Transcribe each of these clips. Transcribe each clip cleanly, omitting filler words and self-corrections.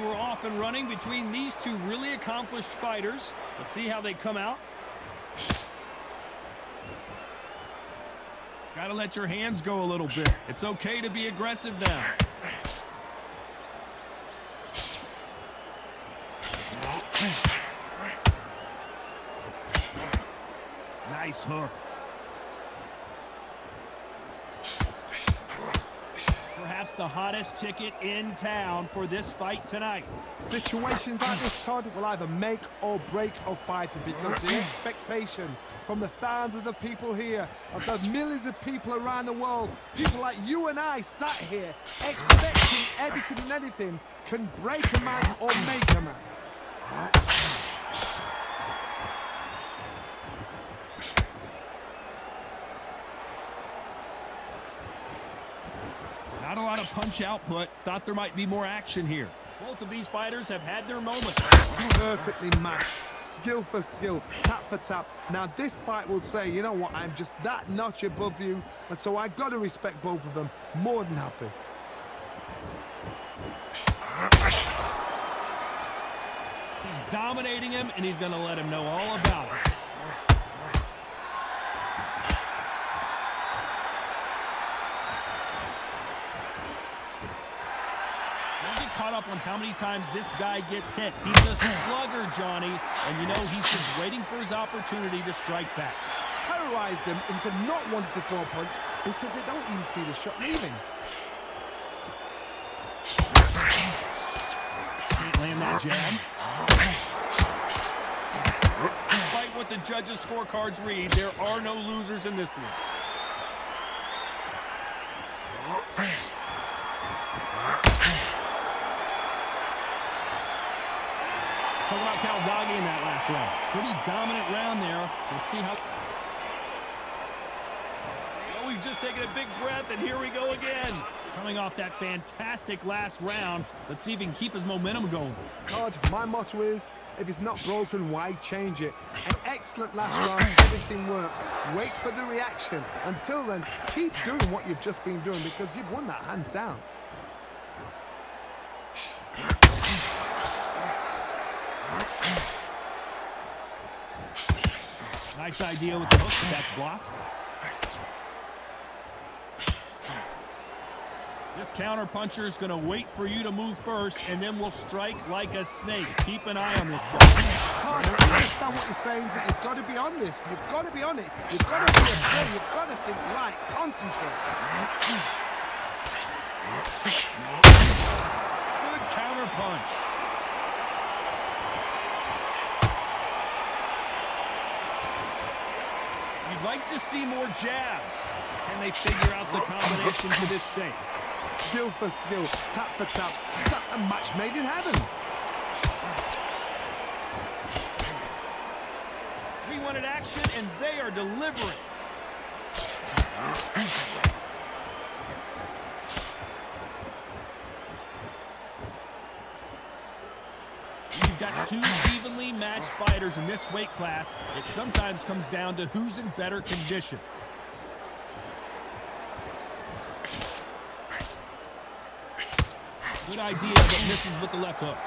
And we're off and running between these two really accomplished fighters. Let's see how they come out. Gotta let your hands go a little bit. It's okay to be aggressive now. Nice hook. Perhaps the hottest ticket in town for this fight tonight. Situations like this, Todd, will either make or break a fighter because the expectation from the thousands of people here, of those millions of people around the world, people like you and I sat here expecting everything and anything, can break a man or make a man. Not a lot of punch output. Thought there might be more action here. Both of these fighters have had their moments. Perfectly matched, skill for skill, tap for tap. Now this fight will say, you know what, I'm just that notch above you, and so I've got to respect both of them. More than happy. He's dominating him, and he's going to let him know all about it. Caught up on how many times this guy gets hit. He's a slugger, Johnny, and you know he's just waiting for his opportunity to strike back. Terrorized him into not wanting to throw a punch because they don't even see the shot leaving. Can't land that jab. Despite what the judges' scorecards read, there are no losers in this one. Talking about Calzaghe in that last round. Pretty dominant round there. Let's see how... Oh, we've just taken a big breath, and here we go again. Coming off that fantastic last round, let's see if he can keep his momentum going. Todd, my motto is, if it's not broken, why change it? An excellent last round, everything works. Wait for the reaction. Until then, keep doing what you've just been doing because you've won that hands down. Nice idea with the hook, but that's blocked. This counter puncher is going to wait for you to move first, and then will strike like a snake. Keep an eye on this guy. I understand what you're saying, but you've got to be on this. You've got to be on it. You've got to be a player. You've got to think right. Concentrate. Good counter punch. You'd like to see more jabs. Can they figure out the combination to this safe? Skill for skill, tap for tap. It's not a match made in heaven. We wanted action, and they are delivering. You've got two evenly matched fighters in this weight class. It sometimes comes down to who's in better condition. Good idea, but misses with the left hook.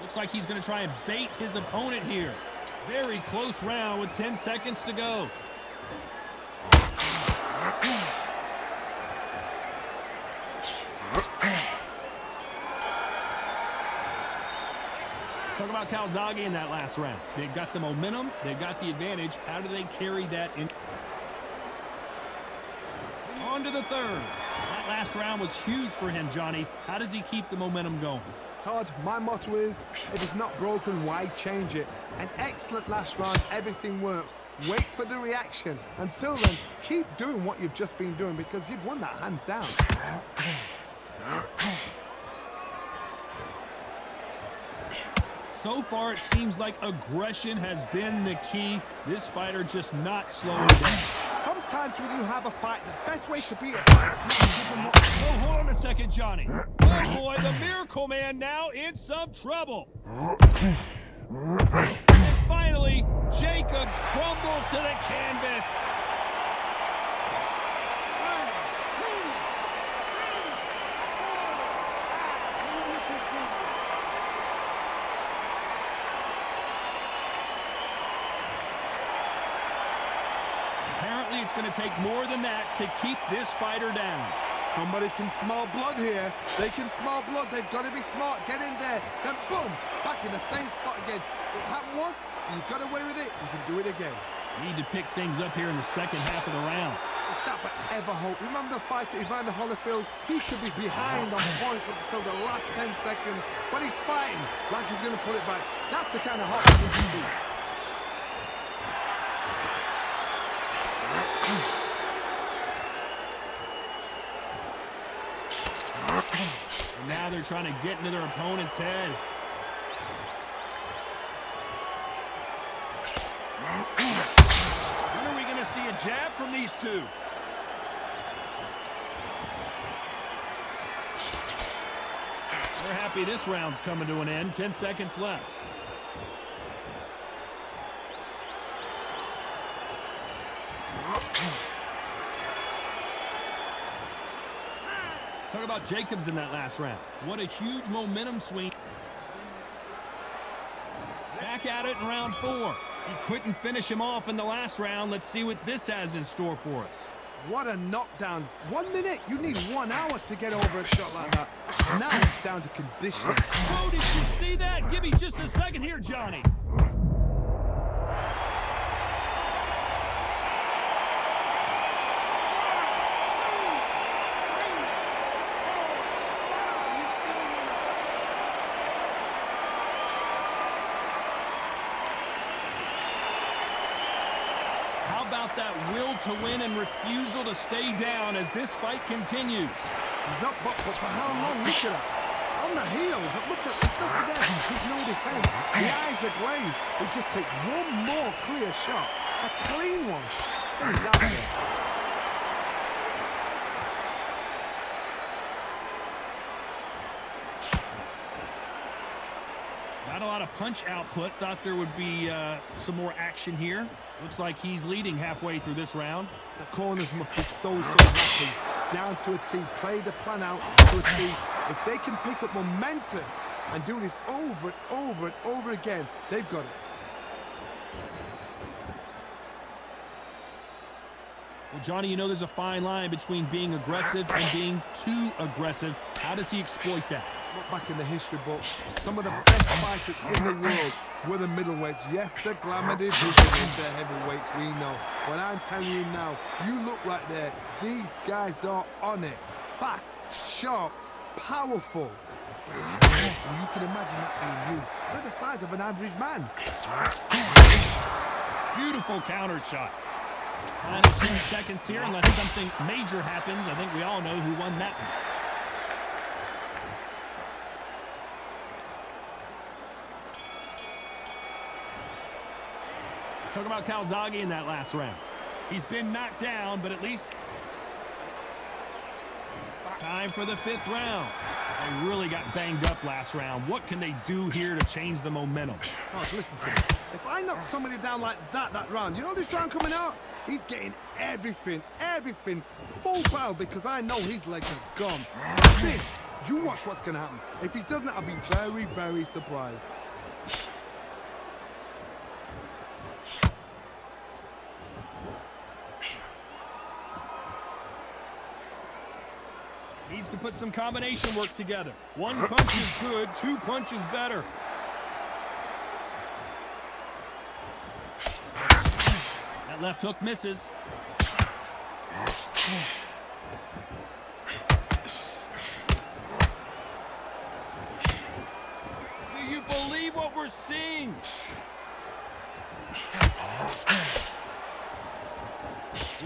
Looks like he's going to try and bait his opponent here. Very close round with 10 seconds to go. Talk about Calzaghe in that last round. They've got the momentum. They've got the advantage. How do they carry that in? On to the third. That last round was huge for him, Johnny. How does he keep the momentum going? Todd, my motto is, if it's not broken, why change it? An excellent last round, everything works. Wait for the reaction. Until then, keep doing what you've just been doing because you've won that hands down. So far, it seems like aggression has been the key. This fighter just not slowing down. Sometimes when you have a fight, the best way to beat a fight is not to give them what... Oh, hold on a second, Johnny. Oh, boy, the Miracle Man now in some trouble. And finally, quickly. Jacobs crumbles to the canvas. Apparently, it's going to take more than that to keep this fighter down. Somebody can smell blood here. They can smell blood. They've got to be smart. Get in there. Then boom, back in the same spot again. It happened once, you got away with it, you can do it again. Need to pick things up here in the second half of the round. It's that forever hope. Remember the fight at Evander Holyfield? He should be behind on points until the last 10 seconds, but he's fighting like he's going to pull it back. That's the kind of hope you can see. And now they're trying to get into their opponent's head. When are we going to see a jab from these two? They're happy this round's coming to an end. 10 seconds left. Let's talk about Jacobs in that last round. What a huge momentum swing. Back at it in round 4. He couldn't finish him off in the last round. Let's see what this has in store for us. What a knockdown. 1 minute, you need 1 hour to get over a shot like that. Now it's down to conditioning. Oh, did you see that? Give me just a second here, Johnny. How about that will to win and refusal to stay down as this fight continues? He's up, but for how long? Look at that. On the heels, look at the stuff there. There's no defense. The eyes are glazed. It just takes one more clear shot. A clean one. Then he's out there. Not a lot of punch output. Thought there would be some more action here. Looks like he's leading halfway through this round. The corners must be so happy. Down to a T. Play the plan out to a T. If they can pick up momentum and do this over and over and over again, they've got it. Well, Johnny, you know there's a fine line between being aggressive and being too aggressive. How does he exploit that? Look back in the history books. Some of the best fighters in the world were the middleweights. Yes, the glamour division is the heavyweights, we know. But I'm telling you now, you look right there. These guys are on it. Fast, sharp, powerful. But you can imagine that being you. They're the size of an average man. Beautiful counter shot. Final 10 seconds here, unless something major happens. I think we all know who won that one. Let's talk about Calzaghe in that last round. He's been knocked down, but at least time for the 5th round. They really got banged up last round. What can they do here to change the momentum? Oh, listen to me. If I knock somebody down like that round, you know this round coming out? He's getting everything, full power because I know his legs are gone. So this, you watch what's going to happen. If he doesn't, I'll be very, very surprised. Needs to put some combination work together. 1 punch is good, 2 punches better. That left hook misses. Do you believe what we're seeing?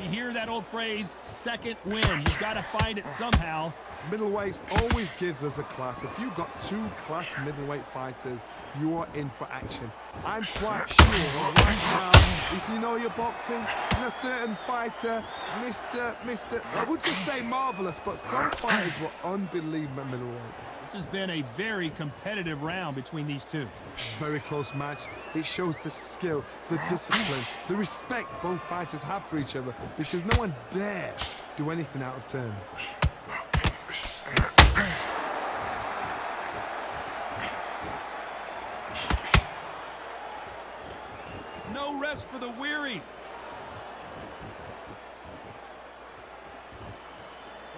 You hear that old phrase, second win. You've got to find it somehow. Middleweights always gives us a class. If you've got 2 class middleweight fighters, you are in for action. I'm quite sure right now, if you know your boxing, and a certain fighter, Mr. I would just say marvelous, but some fighters were unbelievable middleweight. This has been a very competitive round between these two. Very close match. It shows the skill, the discipline, the respect both fighters have for each other, because no one dares do anything out of turn. No rest for the weary.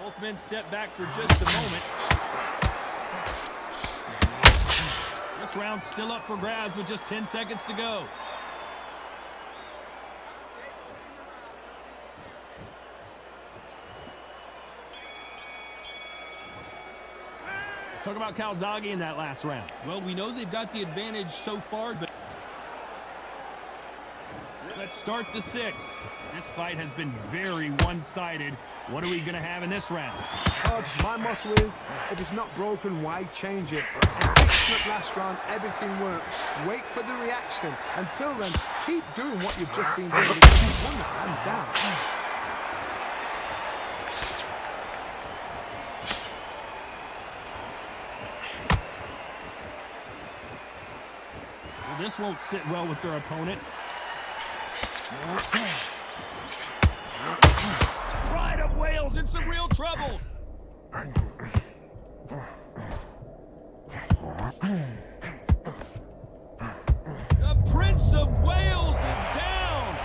Both men step back for just a moment. This round's still up for grabs with just 10 seconds to go. Let's talk about Calzaghe in that last round. Well, we know they've got the advantage so far, but let's start the 6th. This fight has been very one-sided. What are we going to have in this round? My motto is, if it's not broken, why change it? An excellent last round, everything works. Wait for the reaction. Until then, keep doing what you've just been doing, because you've won the hands down. Well, this won't sit well with their opponent. Pride of Wales in some real trouble. The Prince of Wales is down.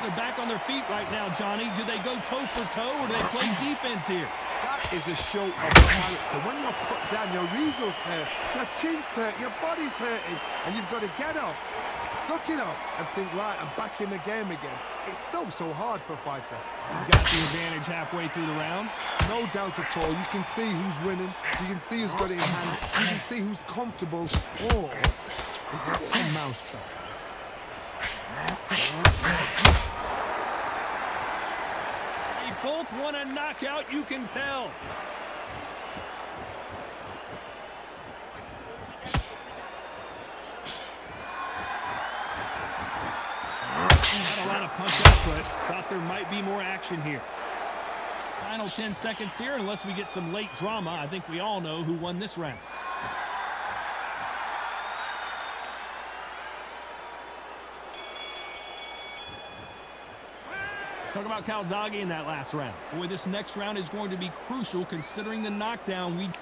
They're back on their feet right now, Johnny. Do they go toe for toe or do they play defense here? That is a show of character. When you're put down, your ego's hurt, your chin's hurt, your body's hurting, and you've got to get up, suck it up, and think, right, I'm back in the game again. It's so hard for a fighter. He's got the advantage halfway through the round. No doubt at all. You can see who's winning. You can see who's got it in hand. You can see who's comfortable. Or it's a mousetrap. They both want a knockout, you can tell. Not a lot of punch output. Thought there might be more action here. Final 10 seconds here, unless we get some late drama. I think we all know who won this round. Let's talk about Calzaghe in that last round. Boy, this next round is going to be crucial considering the knockdown we... And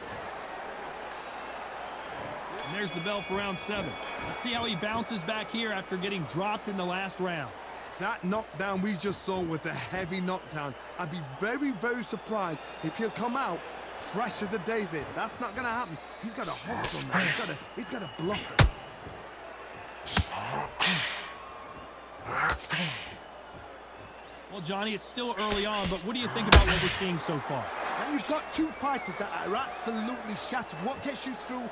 there's the bell for round 7. Let's see how he bounces back here after getting dropped in the last round. That knockdown we just saw was a heavy knockdown. I'd be very, very surprised if he'll come out fresh as a daisy. That's not going to happen. He's got to hustle now. He's got to bluff it. Well, Johnny, it's still early on, but what do you think about what we're seeing so far? And you've got two fighters that are absolutely shattered. What gets you through?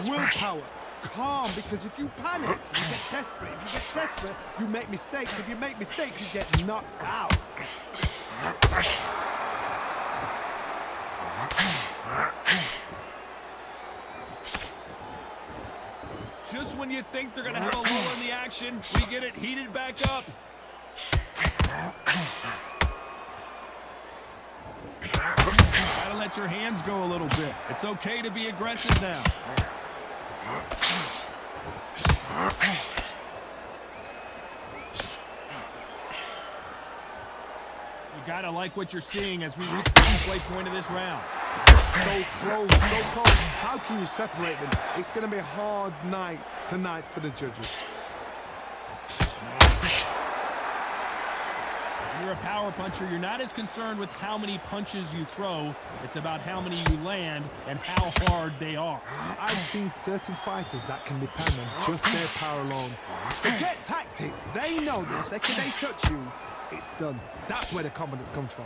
Willpower. Calm, because if you panic, you get desperate. If you get desperate, you make mistakes. If you make mistakes, you get knocked out. Just when you think they're going to have a lull in the action, we get it heated back up. Gotta let your hands go a little bit. It's okay to be aggressive now. You gotta like what you're seeing as we reach the halfway point of this round. So close, so close. How can you separate them? It's going to be a hard night tonight for the judges. You're a power puncher. You're not as concerned with how many punches you throw. It's about how many you land and how hard they are. I've seen certain fighters that can depend on just their power alone. Forget tactics. They know the second they touch you, it's done. That's where the confidence comes from.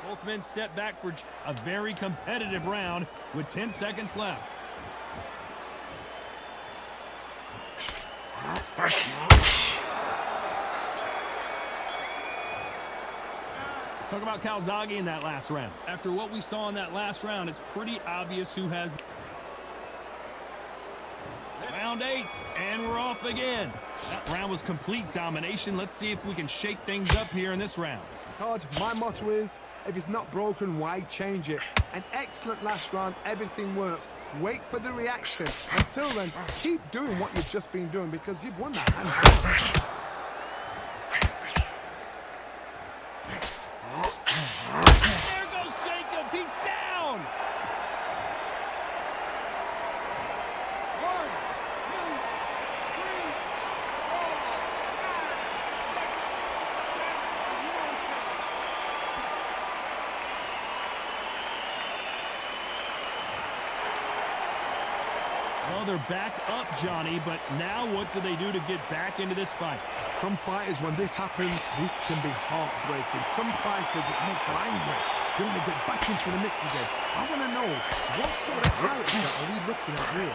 Both men step back for a very competitive round with 10 seconds left. Let's talk about Calzaghe in that last round. After what we saw in that last round, it's pretty obvious who has... Round 8, and we're off again. That round was complete domination. Let's see if we can shake things up here in this round. Todd, my motto is, if it's not broken, why change it? An excellent last round, everything works. Wait for the reaction. Until then, keep doing what you've just been doing because you've won that hand. There goes Jacobs. He's down. 1, 2, 3, 4. Well, they're back up, Johnny, but now what do they do to get back into this fight? Some fighters, when this happens, this can be heartbreaking. Some fighters, it makes them angry. They want to get back into the mix again. I want to know, what sort of character are we looking at here?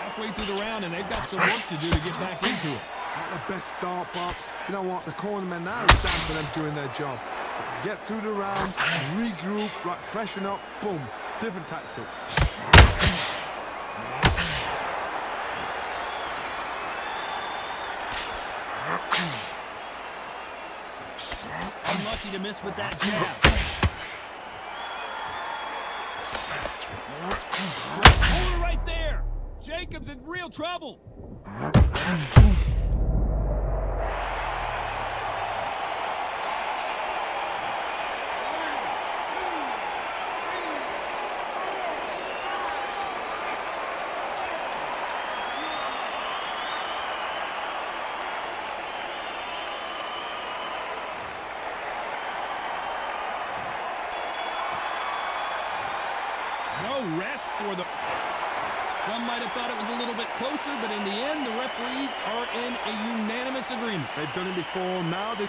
Halfway through the round, and they've got some work to do to get back into it. Not the best start, but you know what? The cornermen now is down for them doing their job. Get through the round, regroup, right, freshen up, boom. Different tactics. Unlucky to miss with that jab. Straight corner right there. Jacobs in real trouble. No rest for the... Some might have thought it was a little bit closer, but in the end, the referees are in a unanimous agreement. They've done it before, now they...